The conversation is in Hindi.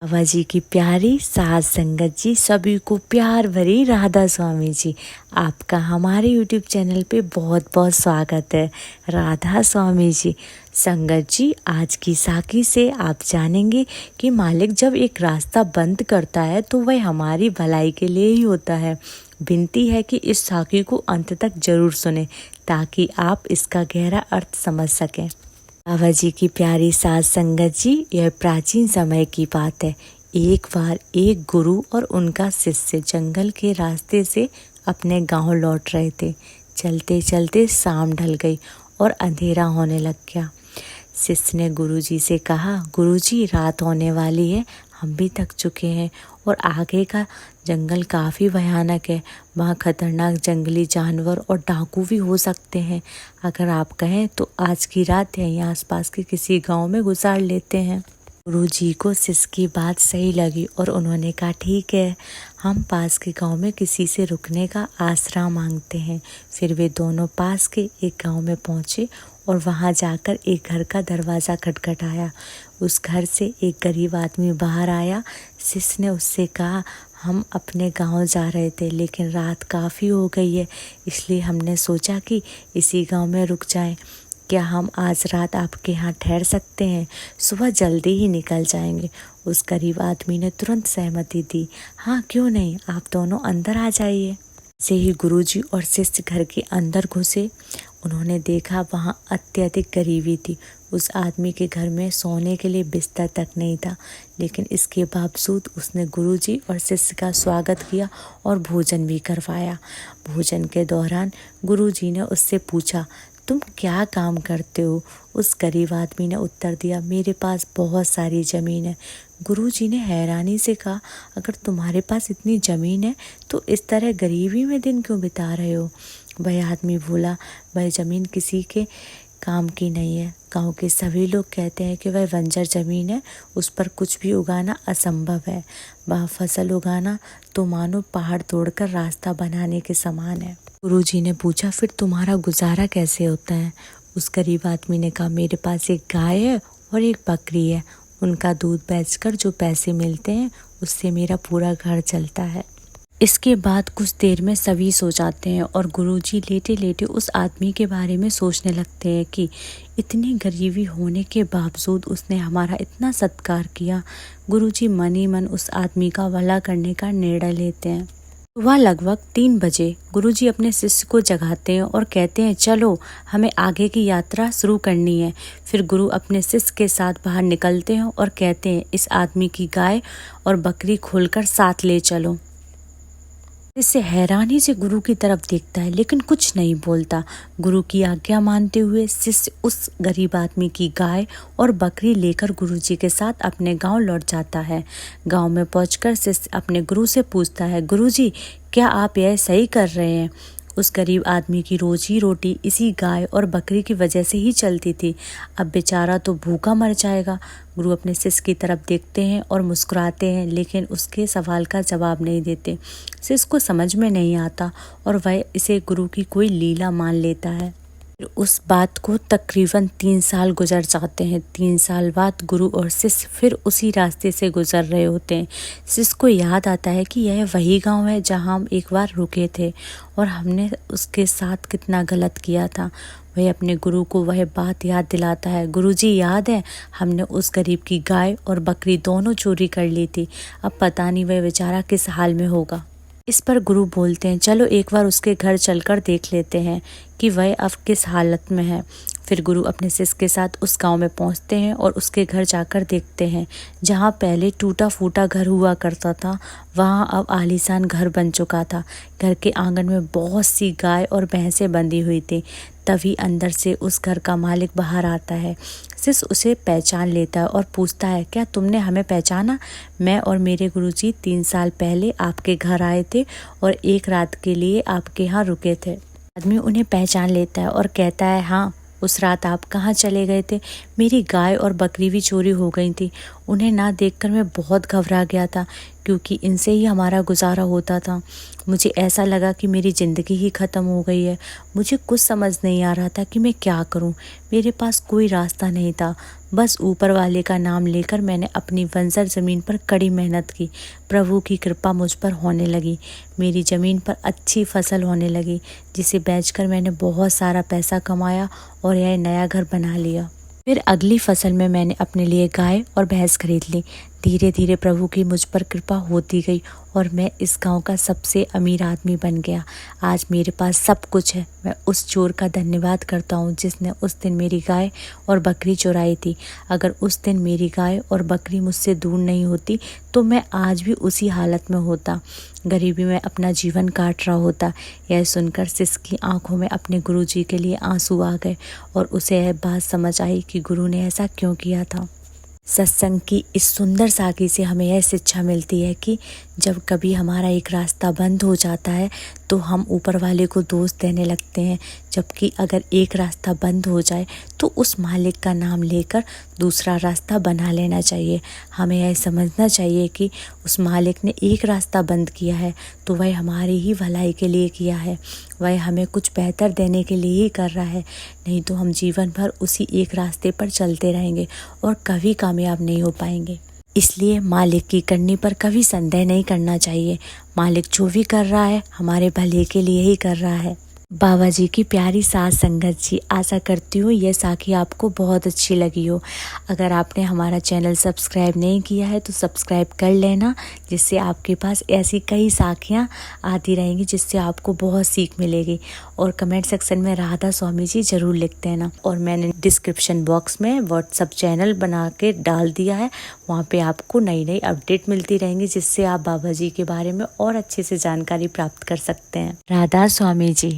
बाबा जी की प्यारी सास संगत जी, सभी को प्यार भरी राधा स्वामी जी। आपका हमारे YouTube चैनल पे बहुत बहुत स्वागत है। राधा स्वामी जी संगत जी, आज की साखी से आप जानेंगे कि मालिक जब एक रास्ता बंद करता है तो वह हमारी भलाई के लिए ही होता है। विनती है कि इस साखी को अंत तक जरूर सुने ताकि आप इसका गहरा अर्थ समझ सकें। बाबा जी की प्यारी सास संगत जी, यह प्राचीन समय की बात है। एक बार एक गुरु और उनका शिष्य जंगल के रास्ते से अपने गांव लौट रहे थे। चलते चलते शाम ढल गई और अंधेरा होने लग गया। शिष्य ने गुरुजी से कहा, गुरुजी रात होने वाली है, हम भी थक चुके हैं और आगे का जंगल काफ़ी भयानक है। वहाँ खतरनाक जंगली जानवर और डाकू भी हो सकते हैं। अगर आप कहें तो आज की रात यहीं आसपास के किसी गांव में गुजार लेते हैं। गुरुजी को शिष्य की बात सही लगी और उन्होंने कहा, ठीक है, हम पास के गांव में किसी से रुकने का आसरा मांगते हैं। फिर वे दोनों पास के एक गांव में पहुंचे और वहां जाकर एक घर का दरवाज़ा खटखटाया। उस घर से एक गरीब आदमी बाहर आया। शिष्य ने उससे कहा, हम अपने गांव जा रहे थे लेकिन रात काफ़ी हो गई है, इसलिए हमने सोचा कि इसी गांव में रुक जाएं। क्या हम आज रात आपके यहाँ ठहर सकते हैं? सुबह जल्दी ही निकल जाएंगे। उस गरीब आदमी ने तुरंत सहमति दी। हाँ, क्यों नहीं, आप दोनों अंदर आ जाइए। से ही गुरुजी और शिष्य घर के अंदर घुसे। उन्होंने देखा वहाँ अत्यधिक गरीबी थी। उस आदमी के घर में सोने के लिए बिस्तर तक नहीं था, लेकिन इसके बावजूद उसने गुरुजी और शिष्य का स्वागत किया और भोजन भी करवाया। भोजन के दौरान गुरुजी ने उससे पूछा, तुम क्या काम करते हो? उस गरीब आदमी ने उत्तर दिया, मेरे पास बहुत सारी ज़मीन है। गुरुजी ने हैरानी से कहा, अगर तुम्हारे पास इतनी ज़मीन है तो इस तरह गरीबी में दिन क्यों बिता रहे हो? वह आदमी बोला, वह ज़मीन किसी के काम की नहीं है। गांव के सभी लोग कहते हैं कि वह बंजर ज़मीन है, उस पर कुछ भी उगाना असंभव है। वह फसल उगाना तो मानो पहाड़ तोड़कर रास्ता बनाने के समान है। गुरुजी ने पूछा, फिर तुम्हारा गुजारा कैसे होता है? उस गरीब आदमी ने कहा, मेरे पास एक गाय है और एक बकरी है। उनका दूध बेचकर जो पैसे मिलते हैं उससे मेरा पूरा घर चलता है। इसके बाद कुछ देर में सभी सो जाते हैं और गुरुजी लेटे लेटे उस आदमी के बारे में सोचने लगते हैं कि इतनी गरीबी होने के बावजूद उसने हमारा इतना सत्कार किया। गुरुजी मन ही मन उस आदमी का भला करने का निर्णय लेते हैं। सुबह लगभग 3 बजे गुरुजी अपने शिष्य को जगाते हैं और कहते हैं, चलो हमें आगे की यात्रा शुरू करनी है। फिर गुरु अपने शिष्य के साथ बाहर निकलते हैं और कहते हैं, इस आदमी की गाय और बकरी खोलकर साथ ले चलो। शिष्य हैरानी से गुरु की तरफ देखता है लेकिन कुछ नहीं बोलता। गुरु की आज्ञा मानते हुए शिष्य उस गरीब आदमी की गाय और बकरी लेकर गुरुजी के साथ अपने गांव लौट जाता है। गांव में पहुंचकर शिष्य अपने गुरु से पूछता है, गुरुजी, क्या आप यह सही कर रहे हैं? उस गरीब आदमी की रोजी रोटी इसी गाय और बकरी की वजह से ही चलती थी। अब बेचारा तो भूखा मर जाएगा। गुरु अपने शिष्य की तरफ देखते हैं और मुस्कुराते हैं, लेकिन उसके सवाल का जवाब नहीं देते। शिष्य को समझ में नहीं आता और वह इसे गुरु की कोई लीला मान लेता है। उस बात को तकरीबन 3 साल गुजर जाते हैं। 3 साल बाद गुरु और शिष्य फिर उसी रास्ते से गुजर रहे होते हैं। शिष्य को याद आता है कि यह वही गांव है जहां हम एक बार रुके थे और हमने उसके साथ कितना गलत किया था। वह अपने गुरु को वह बात याद दिलाता है, गुरुजी याद है, हमने उस गरीब की गाय और बकरी दोनों चोरी कर ली थी। अब पता नहीं वह बेचारा किस हाल में होगा। इस पर गुरु बोलते हैं, चलो एक बार उसके घर चलकर देख लेते हैं कि वह अब किस हालत में है। फिर गुरु अपने शिष्य के साथ उस गांव में पहुंचते हैं और उसके घर जाकर देखते हैं। जहां पहले टूटा फूटा घर हुआ करता था, वहां अब आलीशान घर बन चुका था। घर के आंगन में बहुत सी गाय और भैंसें बंधी हुई थी। तभी अंदर से उस घर का मालिक बाहर आता है। शिष्य उसे पहचान लेता है और पूछता है, क्या तुमने हमें पहचाना? मैं और मेरे गुरुजी 3 साल पहले आपके घर आए थे और एक रात के लिए आपके यहाँ रुके थे। आदमी उन्हें पहचान लेता है और कहता है, हाँ, उस रात आप कहाँ चले गए थे? मेरी गाय और बकरी भी चोरी हो गई थी उन्हें ना देखकर मैं बहुत घबरा गया था, क्योंकि इनसे ही हमारा गुजारा होता था। मुझे ऐसा लगा कि मेरी ज़िंदगी ही ख़त्म हो गई है। मुझे कुछ समझ नहीं आ रहा था कि मैं क्या करूं। मेरे पास कोई रास्ता नहीं था। बस ऊपर वाले का नाम लेकर मैंने अपनी बंजर ज़मीन पर कड़ी मेहनत की। प्रभु की कृपा मुझ पर होने लगी। मेरी ज़मीन पर अच्छी फसल होने लगी, जिसे बेचकर मैंने बहुत सारा पैसा कमाया और यह नया घर बना लिया। फिर अगली फसल में मैंने अपने लिए गाय और भैंस खरीद ली। धीरे धीरे प्रभु की मुझ पर कृपा होती गई और मैं इस गांव का सबसे अमीर आदमी बन गया। आज मेरे पास सब कुछ है। मैं उस चोर का धन्यवाद करता हूँ जिसने उस दिन मेरी गाय और बकरी चुराई थी। अगर उस दिन मेरी गाय और बकरी मुझसे दूर नहीं होती तो मैं आज भी उसी हालत में होता, गरीबी में अपना जीवन काट रहा होता। यह सुनकर सिस की आंखों में अपने गुरुजी के लिए आंसू आ गए और उसे यह बात समझ आई कि गुरु ने ऐसा क्यों किया था। सत्संग की इस सुंदर साखी से हमें यह शिक्षा मिलती है कि जब कभी हमारा एक रास्ता बंद हो जाता है तो हम ऊपर वाले को दोष देने लगते हैं, जबकि अगर एक रास्ता बंद हो जाए तो उस मालिक का नाम लेकर दूसरा रास्ता बना लेना चाहिए। हमें यह समझना चाहिए कि उस मालिक ने एक रास्ता बंद किया है तो वह हमारी ही भलाई के लिए किया है। वह हमें कुछ बेहतर देने के लिए ही कर रहा है, नहीं तो हम जीवन भर उसी एक रास्ते पर चलते रहेंगे और कभी कामयाब नहीं हो पाएंगे। इसलिए मालिक की करनी पर कभी संदेह नहीं करना चाहिए। मालिक जो भी कर रहा है हमारे भले के लिए ही कर रहा है। बाबा जी की प्यारी साथ संगत जी, आशा करती हूँ ये साखी आपको बहुत अच्छी लगी हो। अगर आपने हमारा चैनल सब्सक्राइब नहीं किया है तो सब्सक्राइब कर लेना, जिससे आपके पास ऐसी कई साखियाँ आती रहेंगी जिससे आपको बहुत सीख मिलेगी। और कमेंट सेक्शन में राधा स्वामी जी ज़रूर लिख देना। और मैंने डिस्क्रिप्शन बॉक्स में व्हाट्सअप चैनल बना के डाल दिया है, वहाँ पे आपको नई नई अपडेट मिलती रहेंगी, जिससे आप बाबा जी के बारे में और अच्छे से जानकारी प्राप्त कर सकते हैं। राधा स्वामी जी।